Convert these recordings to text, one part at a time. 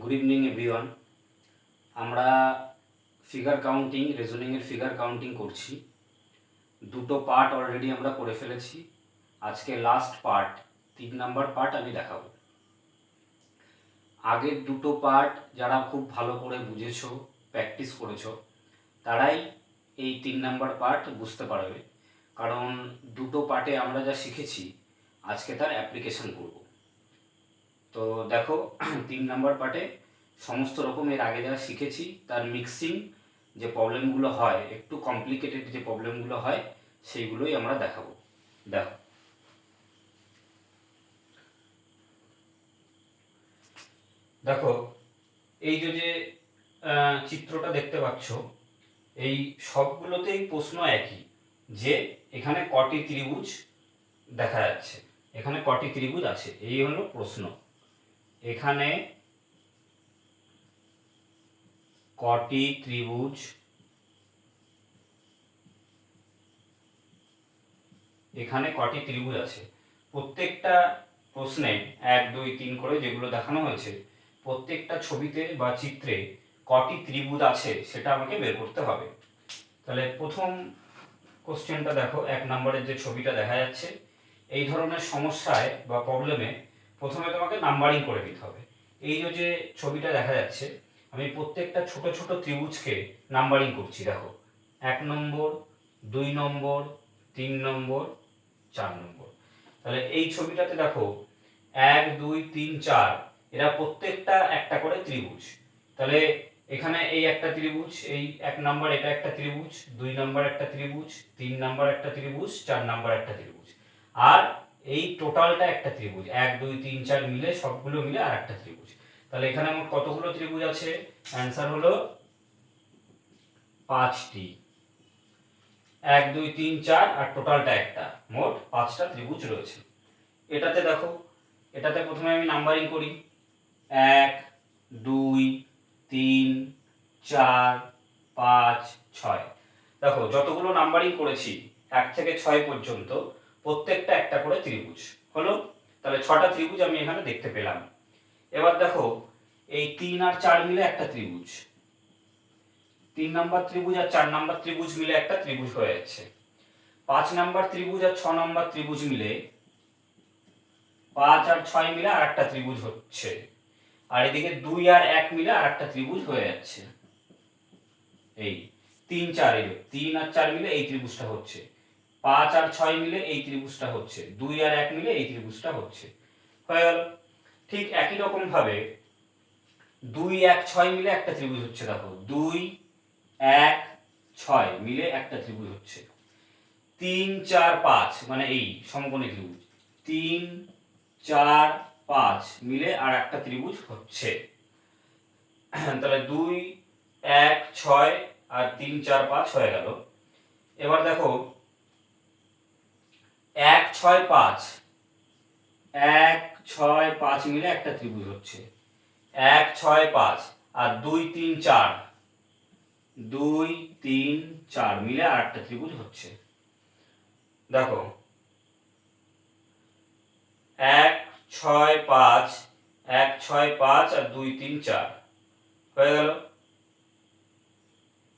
Good evening everyone. আমরা figure counting, রেজনিংয়ের figure counting করছি। দুটো পার্ট অলরেডি আমরা করে ফেলেছি। আজকে লাস্ট পার্ট, 3 নাম্বার পার্ট আমি দেখাবো। আগের দুটো পার্ট যারা খুব ভালো করে বুঝেছো, প্র্যাকটিস করেছো, তারাই এই 3 নাম্বার পার্ট বুঝতে পারবে। কারণ দুটো পার্টে আমরা যা শিখেছি আজকে তার অ্যাপ্লিকেশন করব। তো দেখো 3 নাম্বার পার্টে সমস্ত রকম এর আগে যা শিখেছি তার মিক্সিং যে প্রবলেমগুলো হয়, একটু কমপ্লিকেটেড যে প্রবলেমগুলো হয়, সেইগুলোই আমরা দেখাবো। দেখো দেখো এই যে চিত্রটা দেখতে পাচ্ছ, এই সবগুলোতেই প্রশ্ন একই, যে এখানে কটি ত্রিভুজ দেখা যাচ্ছে, এখানে কটি ত্রিভুজ আছে, এই হলো প্রশ্ন। এখানে কটি ত্রিভুজ, এখানে কটি ত্রিভুজ আছে। প্রত্যেকটা প্রশ্নে 1 2 3 করে যেগুলো দেখানো হয়েছে, প্রত্যেকটা ছবিতে বা চিত্রে কটি ত্রিভুজ আছে সেটা আমাকে বের করতে হবে। তাহলে প্রথম কোশ্চেনটা দেখো, 1 নম্বরের যে ছবিটা দেখা যাচ্ছে, এই ধরনের সমস্যায় বা প্রবলেমে প্রথমে তোমাকে নাম্বারিং করে দিতে হবে। এই যে ছবিটা দেখা যাচ্ছে, আমি প্রত্যেকটা ছোট ছোট ত্রিভুজকে নাম্বারিং করছি। দেখো 1 নম্বর, 2 নম্বর, 3 নম্বর, 4 নম্বর। তাহলে এই ছবিটাতে দেখো 1 2 3 4, এরা প্রত্যেকটা একটা করে ত্রিভুজ। তাহলে এখানে এই একটা ত্রিভুজ, এই 1 নম্বর এটা একটা ত্রিভুজ, 2 নম্বর একটা ত্রিভুজ, 3 নম্বর একটা ত্রিভুজ, 4 নম্বর একটা ত্রিভুজ, আর এই টোটালটা একটা ত্রিভুজ। 1 2 3 4 মিলে, সবগুলো মিলে আর একটা ত্রিভুজ। তাহলে এখানে মোট কতগুলো ত্রিভুজ আছে? অ্যান্সার হলো 5টি। 1 2 3 4 আর টোটালটা একটা, মোট 5টা ত্রিভুজ রয়েছে। এটাতে দেখো, এটাতে প্রথমে আমি নাম্বারিং করি। 1 2 3 4 5 6। দেখো যতগুলো নাম্বারিং করেছি 1 থেকে 6 পর্যন্ত, প্রত্যেকটা একটা করে ত্রিভুজ হলো। তাহলে 6টা ত্রিভুজ আমি এখানে দেখতে পেলাম। এবার দেখো এই 3 আর 4 মিলে একটা ত্রিভুজ, 3 নাম্বার ত্রিভুজ আর 4 নাম্বার ত্রিভুজ মিলে একটা ত্রিভুজ হয়ে যাচ্ছে। 5 নাম্বার ত্রিভুজ আর 6 নাম্বার ত্রিভুজ মিলে, 5 আর 6 মিলে আর একটা ত্রিভুজ হচ্ছে। আর এদিকে 2 আর 1 মিলে আর একটা ত্রিভুজ হয়ে যাচ্ছে। এই 3 4, এই 3 আর 4 মিলে এই ত্রিভুজটা হচ্ছে, 5 আর 6 মিলে এই ত্রিভুজটা হচ্ছে, 2 আর 1 মিলে এই ত্রিভুজটা হচ্ছে, হয়ে গেল। ঠিক একই রকম ভাবে 2 1 6 মিলে একটা ত্রিভুজ হচ্ছে। দেখো 2 1 6 মিলে একটা ত্রিভুজ হচ্ছে। 3 4 5 মানে এই সমকোণী ত্রিভুজ, 3 4 5 মিলে আর একটা ত্রিভুজ হচ্ছে। তাহলে 2 1 6 আর 3 4 5 হয়ে গেল। এবার দেখো 1 6 5, 1 6 5 মিলে একটা ত্রিভুজ হচ্ছে। 1 6 5 আর 2 3 4, 2 3 4 মিলে আর একটা ত্রিভুজ হচ্ছে। দেখো 1 6 5, 1 6 5 আর 2 3 4 হয়ে গেল।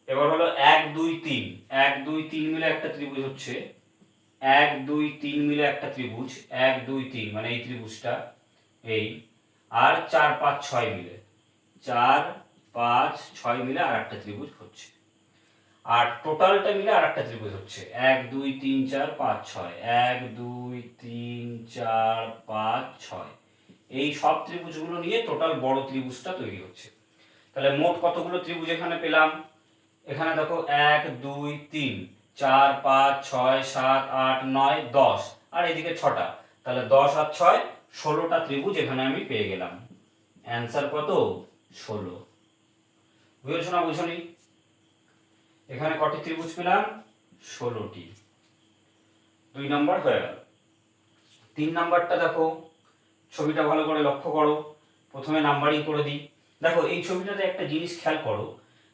এবার হলো 1 2 3, 1 2 3 মিলে একটা ত্রিভুজ হচ্ছে। 1 2 3 মিলে একটা ত্রিভুজ, 1 2 3 মানে এই ত্রিভুজটা, এই। আর 4 5 6 মিলে, 4 5 6 মিলে আর একটা ত্রিভুজ হচ্ছে। আর টোটালটা মিলে আর একটা ত্রিভুজ হচ্ছে। 1 2 3 4 5 6, 1 2 3 4 5 6, এই সব ত্রিভুজগুলো নিয়ে টোটাল বড় ত্রিভুজটা তৈরি হচ্ছে। তাহলে মোট কতগুলো ত্রিভুজ এখানে পেলাম? এখানে দেখো 1 2 3 4 5 6 7 8 9 10, আর এদিকে 6টা। তাহলে 10 আর 6 16টা ত্রিভুজ এখানে আমি পেয়ে গেলাম। অ্যান্সার কত? 16। বুঝেছো না বুঝোনি? এখানে কটি ত্রিভুজ পেলাম? 16টি। 2 নম্বর হয়ে গেল। 3 নাম্বারটা দেখো, ছবিটা ভালো করে লক্ষ্য করো। প্রথমে নাম্বারিং করে দিই। দেখো এই ছবিটাতে একটা জিনিস খেয়াল করো।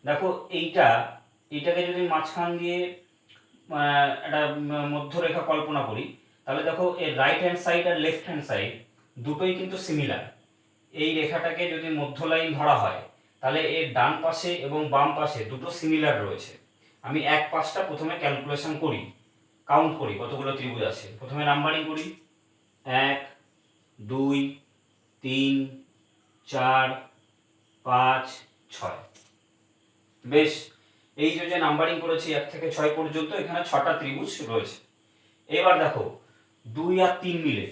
দেখো এইটাকে যদি মাঝখান দিয়ে একটা মধ্যরেখা কল্পনা করি, তাহলে দেখো এর রাইট হ্যান্ড সাইড আর লেফট হ্যান্ড সাইড দুটোই কিন্তু সিমিলার। এই রেখাটাকে যদি মধ্য লাইন ধরা হয় তাহলে এর ডান পাশে এবং বাম পাশে দুটো সিমিলার রয়েছে। আমি এক পাশটা প্রথমে ক্যালকুলেশন করি, কাউন্ট করি কতগুলো ত্রিভুজ আছে। প্রথমে নাম্বারিং করি, 1 2 3 4 5 6। বেশ, এই যে নাম্বারিং করেছি 1 থেকে 6 পর্যন্ত, এখানে 6টা ত্রিভুজ রয়েছে। এবার দেখো 2 আর 3 মিলে,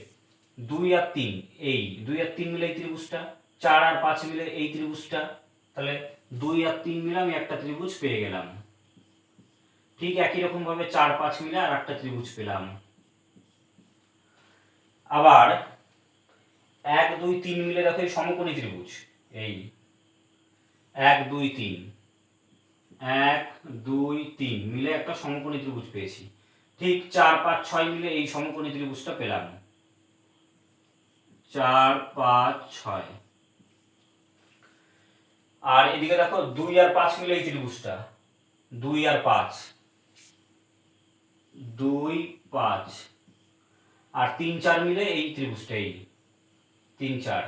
2 আর 3 এই 2 আর 3 মিলে এই ত্রিভুজটা, 4 আর 5 মিলে এই ত্রিভুজটা, তাহলে 2 আর 3 মিলে আমি একটা ত্রিভুজ পেয়ে গেলাম। ঠিক একই রকম ভাবে 4 5 মিলে আর একটা ত্রিভুজ পেলাম। আবার 1 2 3 মিলে দেখো এই সমকোণী ত্রিভুজ, এই 1 2 3, 1 2 3 মিলে একটা সমকোণী ত্রিভুজ পেয়েছি। ঠিক 4 5 6 মিলে এই সমকোণী ত্রিভুজটা পেলাম, 4 5 6। আর এদিকে দেখো 2 আর 5 মিলে এই ত্রিভুজটা, 2 আর 5, 2 5। আর 3 4 মিলে এই ত্রিভুজটা, এই 3 4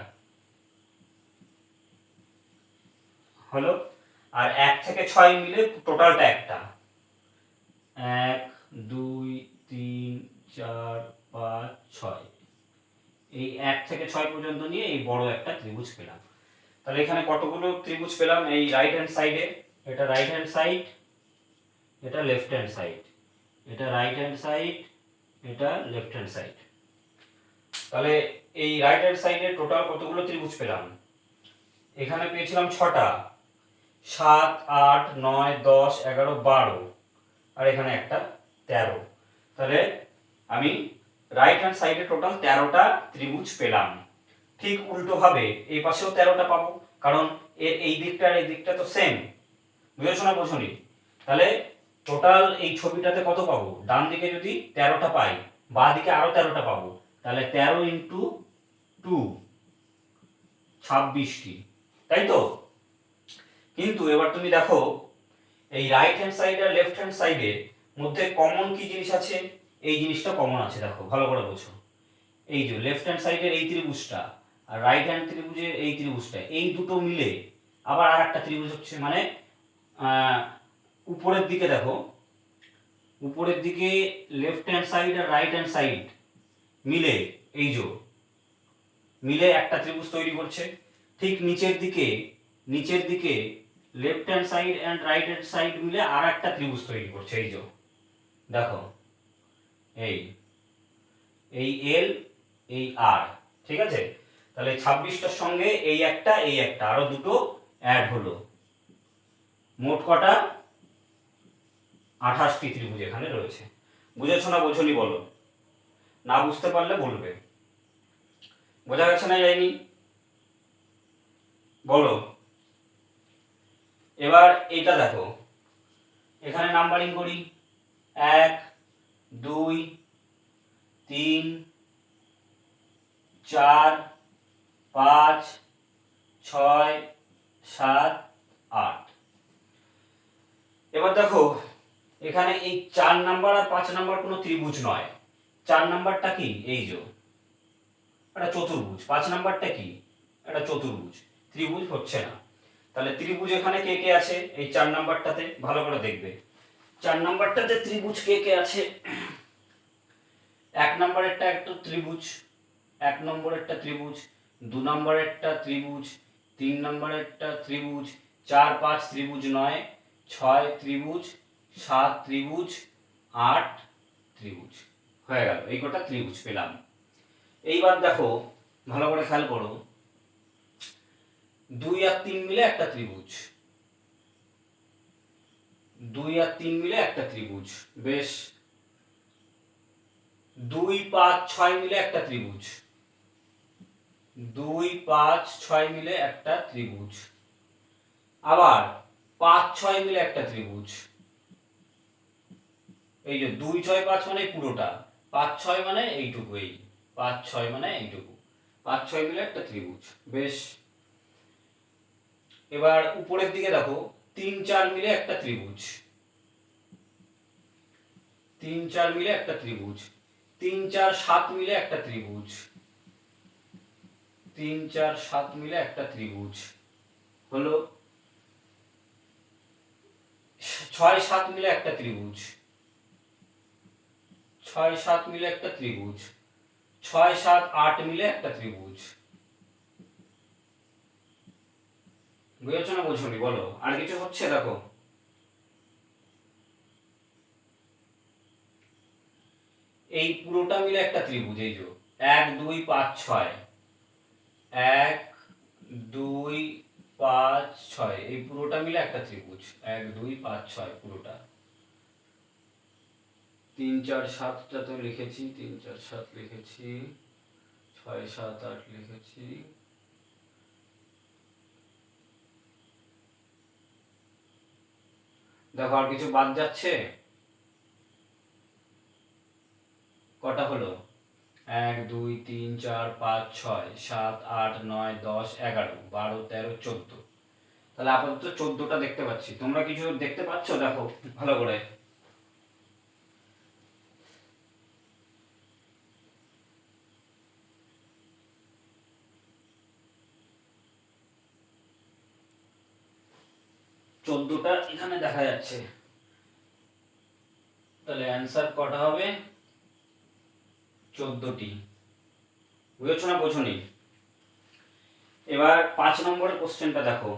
হলো। আর 1 থেকে 6 মিলে টোটালটা একটা, 1 2 3 4 5 6। এই 1 থেকে 6 পর্যন্ত নিয়ে এই বড় একটা ত্রিভুজ পেলাম। তাহলে এখানে কতগুলো ত্রিভুজ পেলাম? এই রাইট হ্যান্ড সাইডে, এটা রাইট হ্যান্ড সাইড, এটা লেফট হ্যান্ড সাইড, এটা রাইট হ্যান্ড সাইড, এটা লেফট হ্যান্ড সাইড। তাহলে এই রাইট হ্যান্ড সাইডে টোটাল কতগুলো ত্রিভুজ পেলাম? এখানে পেয়েছিলাম 6টা, 7 8 9 10 11 12, আর এখানে একটা 13। তাহলে আমি রাইট হ্যান্ড সাইডে টোটাল 13টা ত্রিভুজ পেলাম। ঠিক উল্টো ভাবে এই পাশেও 13টা পাবো, কারণ এর এই দিকটা আর এই দিকটা তো সেম। বুঝেছো না বোঝনি? তাহলে টোটাল এই ছবিটাতে কত পাবো? ডান দিকে যদি 13টা পাই, বাঁ দিকে আরো 13টা পাবো, তাহলে 13 ইন্টু 2 26টি, তাই তো? কিন্তু এবার তুমি দেখো এই রাইট হ্যান্ড সাইড আর লেফট হ্যান্ড সাইডের মধ্যে কমন কি জিনিস আছে? এই জিনিসটা কমন আছে, দেখো ভালো করে বোঝো। এই যে লেফট হ্যান্ড সাইডের এই ত্রিভুজটা আর রাইট হ্যান্ড ত্রিভুজের এই ত্রিভুজটা, এই দুটো মিলে আবার আর একটা ত্রিভুজ হচ্ছে। মানে উপরের দিকে দেখো, উপরের দিকে লেফট হ্যান্ড সাইড আর রাইট হ্যান্ড সাইড মিলে, এই যে মিলে একটা ত্রিভুজ তৈরি করছে। ঠিক নিচের দিকে, নিচের দিকে left hand side and right hand side মিলে আর একটা ত্রিভুজ তৈরি করছে। এই যে দেখো, এই এই এল, এই আর, ঠিক আছে? তাহলে 26টার সঙ্গে এই একটা আরো দুটো অ্যাড হলো, মোট কটা? 28টি ত্রিভুজ এখানে রয়েছে। বুঝেছো না বোঝনি বলো? না বুঝতে পারলে বলবে। বোঝা গেছে না যায়নি? বলো। এবার এটা দেখো, এখানে নাম্বারিং করি, 1 2 3 4 5 6 7 8। এবার দেখো এখানে এই 4 নাম্বার আর 5 নাম্বার কোনো ত্রিভুজ নয়। 4 নাম্বারটা কি? এই যে এটা চতুর্ভুজ। 5 নাম্বারটা কি? এটা চতুর্ভুজ। ত্রিভুজ হচ্ছে না। তাহলে ত্রিভুজ এখানে কে কে আছে? এই 4 নাম্বারটাতে ভালো করে দেখবে। 4 নাম্বারটাতে ত্রিভুজ কে কে আছে? 1 নাম্বারেরটা একটা ত্রিভুজ, 1 নম্বরেরটা ত্রিভুজ, 2 নম্বরেরটা ত্রিভুজ, 3 নম্বরেরটা ত্রিভুজ, 4 5 ত্রিভুজ নয়, 6 ত্রিভুজ, 7 ত্রিভুজ, 8 ত্রিভুজ। হয়ে গেল, এই কটা ত্রিভুজ পেলাম। এইবার দেখো ভালো করে খেয়াল করো, 2 আর 3 মিলে একটা ত্রিভুজ, 2 আর 3 মিলে একটা ত্রিভুজ। বেশ, 2 5 6 মিলে একটা ত্রিভুজ, 2 5 6 মিলে একটা ত্রিভুজ। আবার 5 6 মিলে একটা ত্রিভুজ। এই যে 2 6 5 মানে পুরোটা, 5 6 মানে এইটুকু, এই 5 6 মানে এইটুকু, 5 6 মিলে একটা ত্রিভুজ। বেশ, এবার উপরের দিকে দেখো 3 4 মিলে একটা ত্রিভুজ, 3 4 মিলে একটা ত্রিভুজ, 3 4 7 মিলে একটা ত্রিভুজ, 3 4 7 মিলে একটা ত্রিভুজ হলো, 6 7 মিলে একটা ত্রিভুজ, 6 7 মিলে একটা ত্রিভুজ, 6 7 8 মিলে একটা ত্রিভুজ। বুঝেছো না বোঝনি বলো? আর কিছু হচ্ছে? দেখো এই পুরোটা মিলে একটা ত্রিভুজ, এই যে 1 2 5 6, 1 2 5 6, এই পুরোটা মিলে একটা ত্রিভুজ, 1 2 5 6 পুরোটা। 3 4 7টা তো লিখেছি, 3 4 7 লিখেছি, 6 7 8 লিখেছি। দেখো আর কিছু বাদ যাচ্ছে? কটা হলো? 1 2 3 4 5 6 7 8 9 10 11 12 13 14। তাহলে আপাতত 14টা দেখতে পাচ্ছি। তোমরা কিছু দেখতে পাচ্ছ? দেখো ভালো করে। চোদ্দটা এখানে দেখা যাচ্ছে। তাহলে অ্যান্সার কটা হবে? 14টি। বুঝেছো না বোঝনি? এবার 5 নম্বরের কোশ্চেনটা দেখো।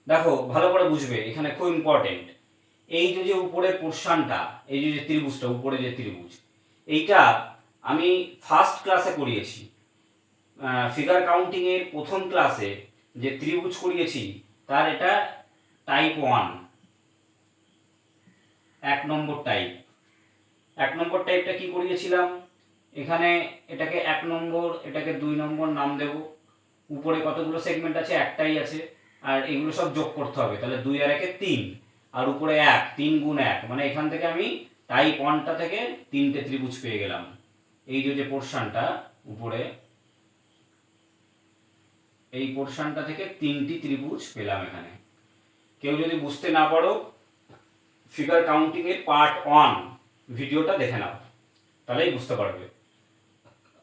দেখো ভালো করে বুঝবে, এখানে খুব ইম্পর্টেন্ট। এই যে উপরের পোর্শনটা, এই যে ত্রিভুজটা, উপরে যে ত্রিভুজ, এইটা আমি ফার্স্ট ক্লাসে করিয়েছি। ফিগার কাউন্টিং এর প্রথম ক্লাসে যে ত্রিভুজ করিয়েছি তার এটা টাইপ 1, 1 নম্বর টাইপ। 1 নম্বর টাইপটা কি করিয়েছিলাম? এখানে এটাকে 1 নম্বর, এটাকে 2 নম্বর নাম দেব। উপরে কতগুলো সেগমেন্ট আছে? একটাই আছে। আর এগুলো সব যোগ করতে হবে, তাহলে 2 আর 1 3, আর উপরে 1, 3 গুণ 1, মানে এখান থেকে আমি টাইপ 1টা থেকে 3টে ত্রিভুজ পেয়ে গেলাম। এই যে পোর্শনটা উপরে, এই পোর্শনটা থেকে 3টি ত্রিভুজ পেলাম এখানে। কেউ যদি বুঝতে না পারো, ফিগার কাউন্টিং এর পার্ট 1 ভিডিওটা দেখে নাও, তাহলেই বুঝতে পারবে।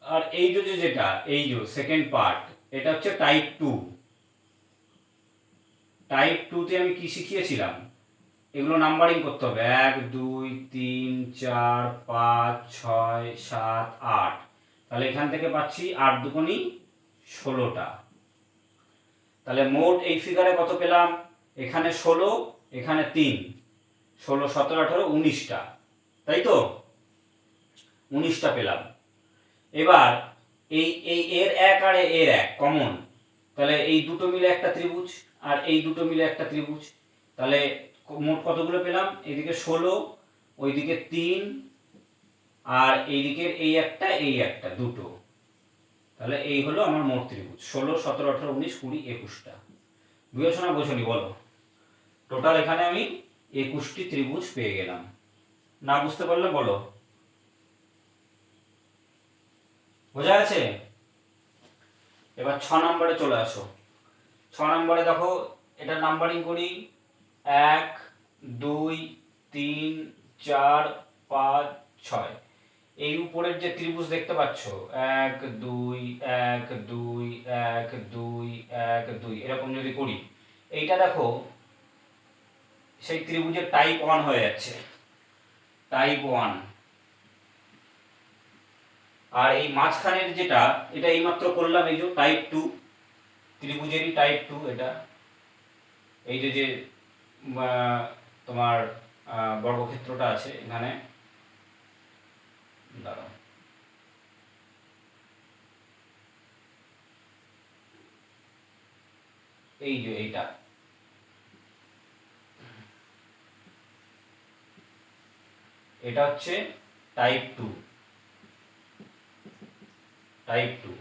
আর এই যে যেটা, এই যে সেকেন্ড পার্ট, এটা হচ্ছে টাইপ 2। টাইপ 2 তে আমি কি শিখিয়েছিলাম? এগুলো নাম্বারিং করতে হবে, 1 2 3 4 5 6 7 8। তাহলে এখান থেকে পাচ্ছি 8 দুগুণী 16টা। তাহলে মোট এই ফিগারে কত পেলাম? এখানে 16, এখানে 3, 16 17 18 19টা, তাই তো? 19টা পেলাম। এবার এই এই এর 1 আর এর 1 কমন, তাহলে এই দুটো মিলে একটা ত্রিভুজ, আর এই দুটো মিলে একটা ত্রিভুজ। তাহলে মোট কতগুলো পেলাম? এদিকে 16, ওইদিকে 3, আর এইদিকের এই একটা দুটো। তাহলে এই হলো আমার মোট ত্রিভুজ, 16 17 18 19 20 21টা। বুঝেছো না বোঝনি বলো? টোটাল এখানে আমি 21টি ত্রিভুজ পেয়ে গেলাম। না বুঝতে পারলে বলো। বোঝা গেছে? এবার 6 নম্বরে চলে আসো। 6 নম্বরে দেখো, এটা নাম্বারিং করি, 1 2 3 4 5 6। এই উপরের যে ত্রিভুজ দেখতে পাচ্ছ, 1 2 1 2 1 2 1 2, এরকম যদি করি, এইটা দেখো সেই ত্রিভুজের টাইপ 1 হয়ে যাচ্ছে, টাইপ 1। আর এই মাঝখানের যেটা, এটা এইমাত্র করলাম, এই যে টাইপ 2, ত্রিভুজেরই টাইপ 2 এটা। এই যে তোমার বর্গক্ষেত্রটা আছে এখানে, দাঁড়াও, এই যে এইটা, এটা হচ্ছে টাইপ 2। টাইপ 2,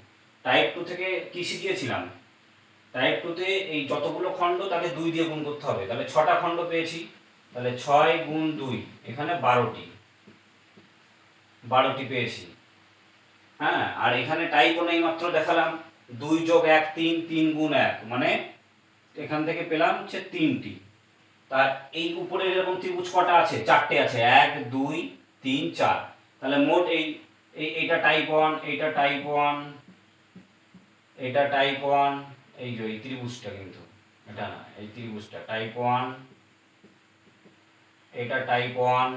টাইপ 2 থেকে কি শিখিয়েছিলাম? টাইপ 2 তে এই যতগুলো খণ্ড তাকে 2 দিয়ে গুণ করতে হবে, তাহলে 6টা খণ্ড পেয়েছি। তাহলে 6 গুণ 2, এখানে 12টি, 12টি পেয়েছি। হ্যাঁ, আর এখানে টাইপ 1 এই মাত্র দেখালাম, 2 যোগ 1 3, 3 গুণ 1, মানে এখান থেকে পেলাম হচ্ছে 3টি। তার এই উপরে এরকম ত্রিভুজ কটা আছে? 4টে আছে, 1 2 3 4। তাহলে মোট এইটা টাইপ 1, এইটা টাইপ 1, এটা টাইপ 1, এই যে এই ত্রিভুজটা, কিন্তু এটা না, এই ত্রিভুজটা টাইপ 1, এটা টাইপ 1।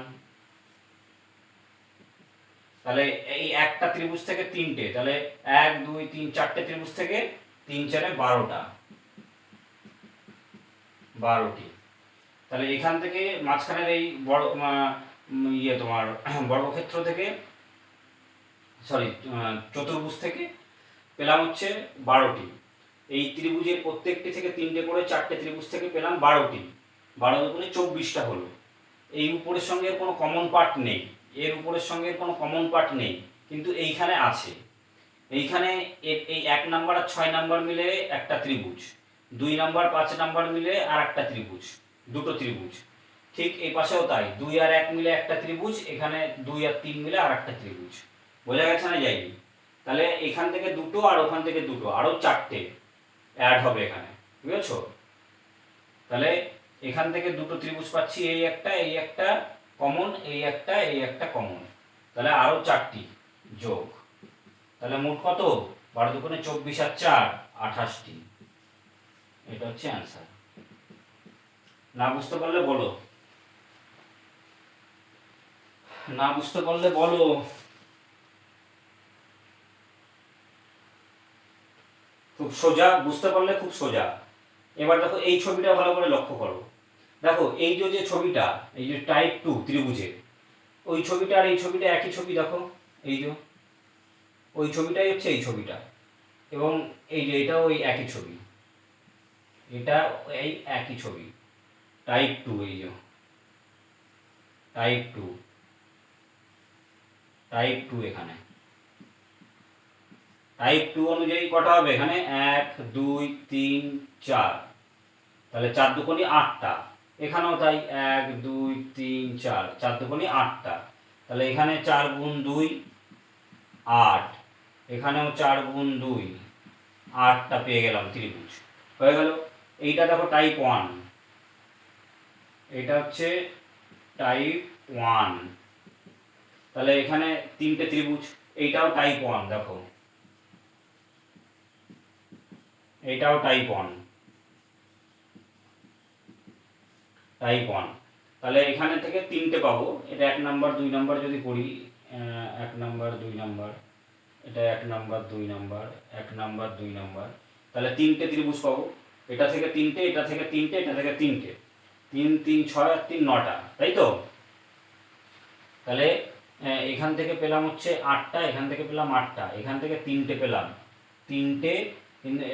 তাহলে এই একটা ত্রিভুজ থেকে তিনটে, তাহলে 1 2 3 4টে ত্রিভুজ থেকে 3 4 12টা, 12টি। তাহলে এখান থেকে মাঝখানের এই বড় তোমার বর্গক্ষেত্র থেকে, সরি চতুর্ভুজ থেকে পেলাম হচ্ছে 12টি। এই ত্রিভুজের প্রত্যেকটি থেকে 3টে করে 4টে ত্রিভুজ থেকে পেলাম 12টি, 12 দুগুণে 24টা হলো। এই উপরের সঙ্গে কোনো কমন পার্ট নেই, এর উপরের সঙ্গে কোনো কমন পার্ট নেই, কিন্তু এইখানে আছে। এইখানে এই 1 নাম্বার আর 6 নাম্বার মিলে একটা ত্রিভুজ, 2 নাম্বার 5 নাম্বার মিলে আর একটা ত্রিভুজ, দুটো ত্রিভুজ। ঠিক এই পাশেও তাই, 2 আর 1 মিলে একটা ত্রিভুজ, এখানে 2 আর 3 মিলে আর একটা ত্রিভুজ। বোঝা গেছে না যায়নি? তাহলে এখান থেকে দুটো আর ওখান থেকে দুটো, আরও 4টে অ্যাড হবে এখানে, বুঝেছো? তাহলে এখান থেকে দুটো ত্রিভুজ পাচ্ছি, এই একটা কমন, এই একটা কমন, তাহলে আরও 4টি যোগ। তাহলে মোট কত? 12 দুগুণে 24 আর 4 28টি। এটা হচ্ছে অ্যান্সার। না বুঝতে পারলে বলো, না বুঝতে পারলে বলো। খুব সোজা, বুঝতে পারলে খুব সোজা। এবার দেখো এই ছবিটা ভালো করে লক্ষ্য করো। দেখো এই যে ছবিটা, এই যে টাইপ 2 ত্রিভুজের, ওই ছবিটা আর এই ছবিটা একই ছবি। দেখো এই যে ওই ছবিটাই হচ্ছে এই ছবিটা, এবং এই যে এটাও ওই একই ছবি, এটা এই একই ছবি, টাইপ 2। এই যে টাইপ 2, টাইপ 2 এখানে টাইপ 2 অনুযায়ী কটা হবে এখানে? 1 2 3 4, তাহলে 4 দুগুণে 8টা। এখানেও তাই 1 2 3 4, 4 দুগুণে 8টা। তাহলে এখানে 4 গুণ 2 8, এখানেও 4 গুণ 2 8টা পেয়ে গেলাম ত্রিভুজ, হয়ে গেল। এইটা দেখো টাইপ 1, এটা হচ্ছে টাইপ 1। তাহলে এখানে 3টে ত্রিভুজ, এইটাও টাইপ 1। দেখো এইটাও টাইপ 1, টাইপ 1। তাহলে এখানে থেকে 3টে পাবো। এটা 1 নাম্বার 2 নাম্বার যদি করি, 1 নাম্বার 2 নাম্বার, এটা 1 নাম্বার 2 নাম্বার, 1 নাম্বার 2 নাম্বার, তাহলে 3টে ত্রিভুজ পাবো। এটা থেকে 3টে, এটা থেকে 3টে, এটা থেকে 3টে, 3 3 6 আর 3 9টা, তাই তো? তাহলে এখান থেকে পেলাম হচ্ছে 8টা, এখান থেকে পেলাম 8টা, এখান থেকে 3টে পেলাম, 3টে,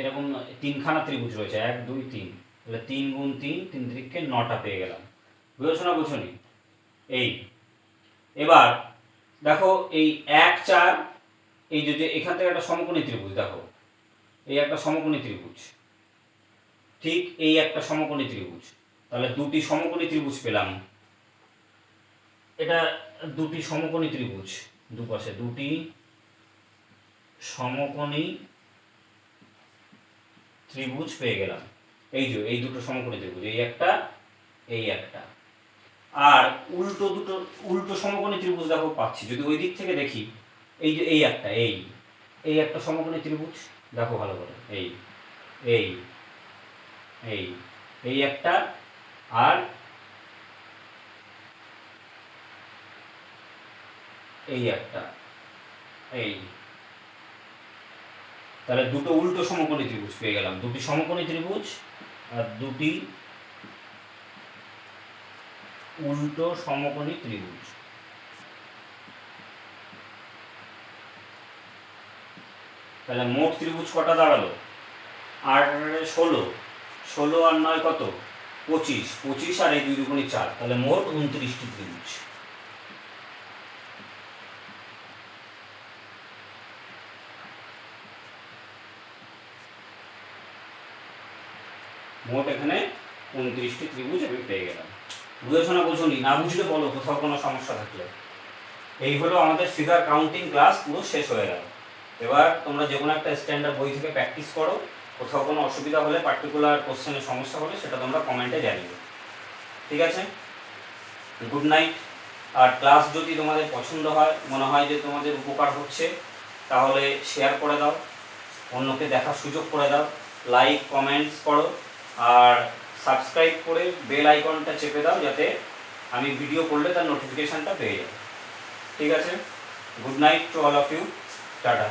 এরকম 3খানা ত্রিভুজ রয়েছে, 1 2 3, তাহলে 3 গুণ 3 3 3কে 9টা পেয়ে গেলাম। বুঝেছো না বুঝোনি? এই এবার দেখো এই 1 4, এই যে এখান থেকে একটা সমকোণী ত্রিভুজ, দেখো এই একটা সমকোণী ত্রিভুজ, ঠিক এই একটা সমকোণী ত্রিভুজ, তাহলে দুটি সমকোণী ত্রিভুজ পেলাম। এটা দুটি সমকোণী ত্রিভুজ, দুপাশে দুটি সমকোণী ত্রিভুজ পেয়ে গেলাম। এই যে এই দুটো সমকোণী ত্রিভুজ, এই একটা, এই একটা। আর উল্টো সমকোণী ত্রিভুজ দেখো পাচ্ছি, যদি ওই দিক থেকে দেখি, এই যে এই একটা, এই একটা সমকোণী ত্রিভুজ, দেখো ভালো করে, এই এই এই এই একটা, আর এই একটা, এই। তাহলে দুটো উল্টো সমকোণী ত্রিভুজ পেয়ে গেলাম, দুটি সমকোণী ত্রিভুজ আর দুটি উল্টো সমকোণী ত্রিভুজ। তাহলে মোট ত্রিভুজ কটা দাঁড়ালো? 8 16, 16 আর 9 কত? 25, 25 আর এই 2 দুগুণে 4, তাহলে মোট 29টি ত্রিভুজ। মোট এখানে 29টি ত্রিভুজ আমি পেয়ে গেলাম। বুঝেছো না বুঝুনি? না বুঝলে বলো কোথাও কোনো সমস্যা থাকলে। এই হলো আমাদের ফিগার কাউন্টিং ক্লাস, পুরো শেষ হয়ে গেল। এবার তোমরা যে কোনো একটা স্ট্যান্ডার্ড বই থেকে প্র্যাকটিস করো। কোথাও কোনো অসুবিধা হলে, পার্টিকুলার কোশ্চেনের সমস্যা হলে সেটা তোমরা কমেন্টে জানিও। ঠিক আছে? Good night. আর ক্লাস যদি তোমাদের পছন্দ হয়, মনে হয় যে তোমাদের উপকার হচ্ছে, তাহলে শেয়ার করে দাও। অন্যকে দেখার সুযোগ করে দাও, লাইক কমেন্টস করো, আর সাবস্ক্রাইব করে বেল আইকনটা চেপে দাও যাতে আমি ভিডিও করলে তার নোটিফিকেশানটা পেয়ে যাও। ঠিক আছে, good night to all of you, tata.